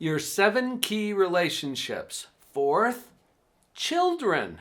Your 7 key relationships. 4th, children.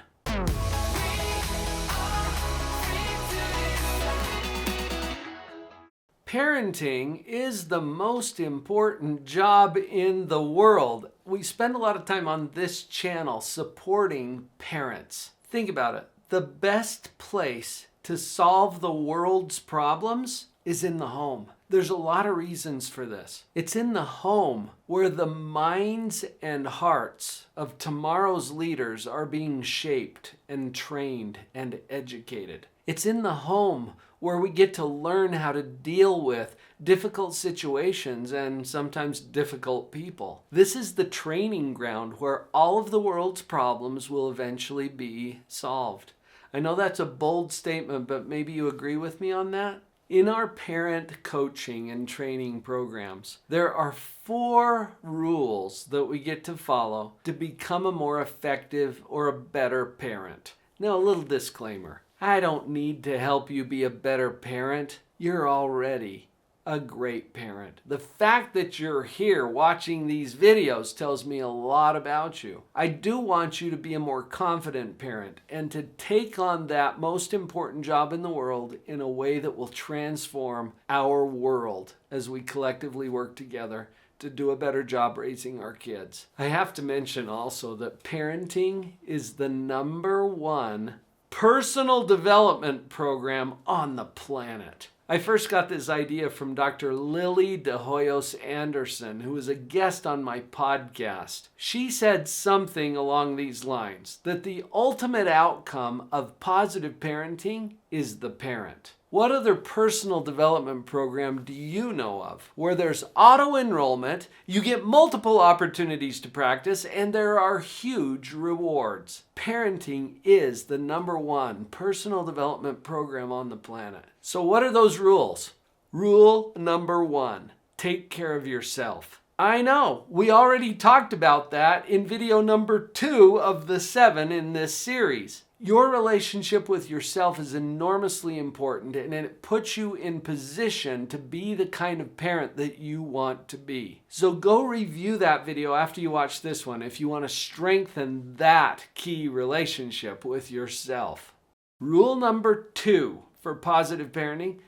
Parenting is the most important job in the world. We spend a lot of time on this channel supporting parents. Think about it. The best place to solve the world's problems is in the home. There's a lot of reasons for this. It's in the home where the minds and hearts of tomorrow's leaders are being shaped and trained and educated. It's in the home where we get to learn how to deal with difficult situations and sometimes difficult people. This is the training ground where all of the world's problems will eventually be solved. I know that's a bold statement, but maybe you agree with me on that? In our parent coaching and training programs, there are 4 rules that we get to follow to become a more effective or a better parent. Now, a little disclaimer. I don't need to help you be a better parent. You're already a great parent. The fact that you're here watching these videos tells me a lot about you. I do want you to be a more confident parent and to take on that most important job in the world in a way that will transform our world as we collectively work together to do a better job raising our kids. I have to mention also that parenting is the #1 personal development program on the planet. I first got this idea from Dr. Lily De Hoyos Anderson, who was a guest on my podcast. She said something along these lines, that the ultimate outcome of positive parenting is the parent. What other personal development program do you know of where there's auto-enrollment, you get multiple opportunities to practice, and there are huge rewards? Parenting is the #1 personal development program on the planet. So what are those rules? Rule #1, take care of yourself. I know, we already talked about that in video #2 of the 7 in this series. Your relationship with yourself is enormously important, and it puts you in position to be the kind of parent that you want to be. So go review that video after you watch this one if you want to strengthen that key relationship with yourself. Rule #2 for positive parenting,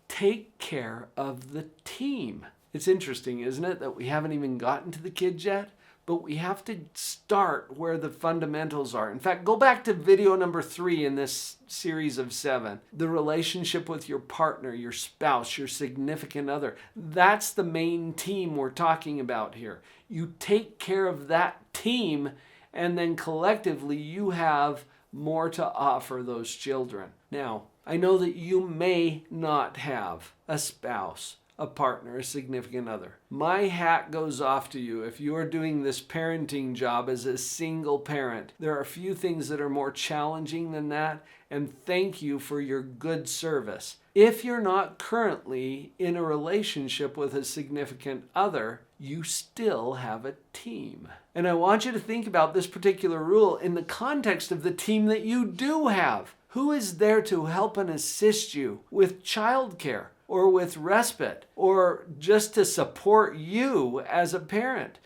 take care of the team. It's interesting, isn't it, that we haven't even gotten to the kids yet? But we have to start where the fundamentals are. In fact, go back to video #3 in this series of 7. The relationship with your partner, your spouse, your significant other. That's the main team we're talking about here. You take care of that team, and then collectively you have more to offer those children. Now, I know that you may not have a spouse, a partner, a significant other. My hat goes off to you if you are doing this parenting job as a single parent. There are few things that are more challenging than that, and thank you for your good service. If you're not currently in a relationship with a significant other, you still have a team. And I want you to think about this particular rule in the context of the team that you do have. Who is there to help and assist you with childcare, or with respite, or just to support you as a parent?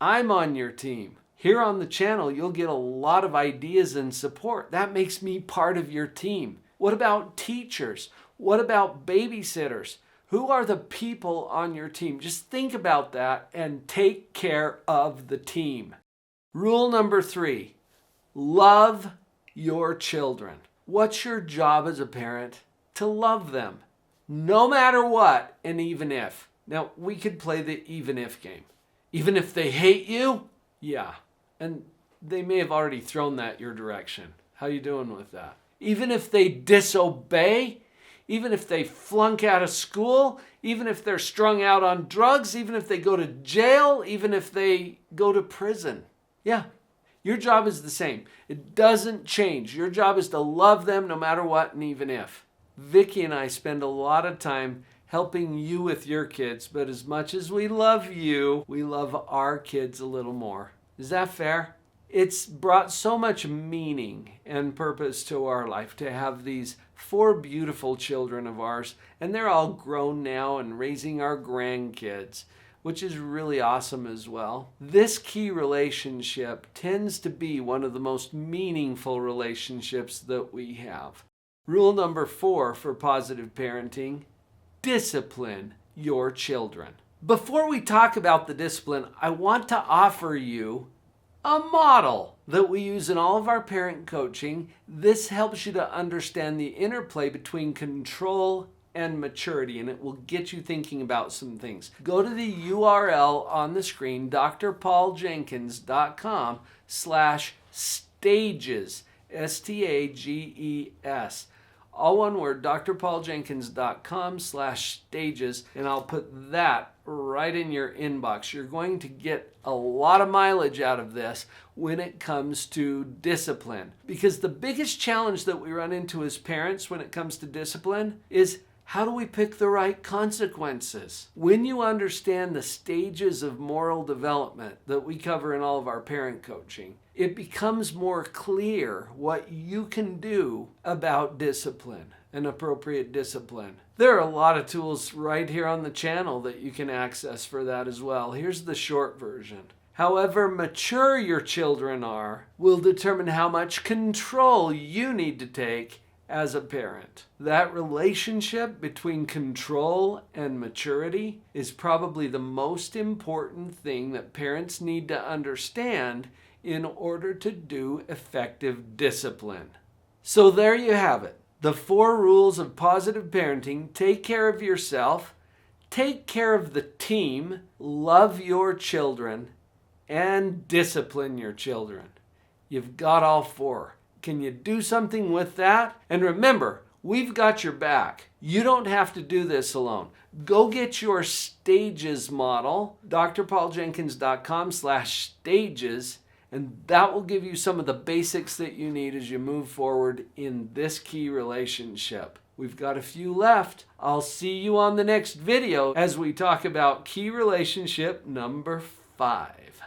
I'm on your team. Here on the channel, you'll get a lot of ideas and support. That makes me part of your team. What about teachers? What about babysitters? Who are the people on your team? Just think about that and take care of the team. Rule #3, love your children. What's your job as a parent? To love them. No matter what, and even if. Now, we could play the even if game. Even if they hate you? Yeah. And they may have already thrown that your direction. How you doing with that? Even if they disobey? Even if they flunk out of school? Even if they're strung out on drugs? Even if they go to jail? Even if they go to prison? Yeah. Your job is the same. It doesn't change. Your job is to love them no matter what and even if. Vicki and I spend a lot of time helping you with your kids, but as much as we love you, we love our kids a little more. Is that fair? It's brought so much meaning and purpose to our life to have these 4 beautiful children of ours, and they're all grown now and raising our grandkids. which is really awesome as well. This key relationship tends to be one of the most meaningful relationships that we have. Rule number 4 for positive parenting: discipline your children. Before we talk about the discipline, I want to offer you a model that we use in all of our parent coaching. This helps you to understand the interplay between control and maturity, and it will get you thinking about some things. Go to the URL on the screen, drpauljenkins.com/stages, STAGES. All one word, drpauljenkins.com/stages, and I'll put that right in your inbox. You're going to get a lot of mileage out of this when it comes to discipline. Because the biggest challenge that we run into as parents when it comes to discipline is, how do we pick the right consequences? When you understand the stages of moral development that we cover in all of our parent coaching, it becomes more clear what you can do about discipline and appropriate discipline. There are a lot of tools right here on the channel that you can access for that as well. Here's the short version. However mature your children are will determine how much control you need to take as a parent. That relationship between control and maturity is probably the most important thing that parents need to understand in order to do effective discipline. So there you have it. The 4 rules of positive parenting: take care of yourself, take care of the team, love your children, and discipline your children. You've got all 4. Can you do something with that? And remember, we've got your back. You don't have to do this alone. Go get your stages model, drpauljenkins.com/stages, and that will give you some of the basics that you need as you move forward in this key relationship. We've got a few left. I'll see you on the next video as we talk about key relationship number 5.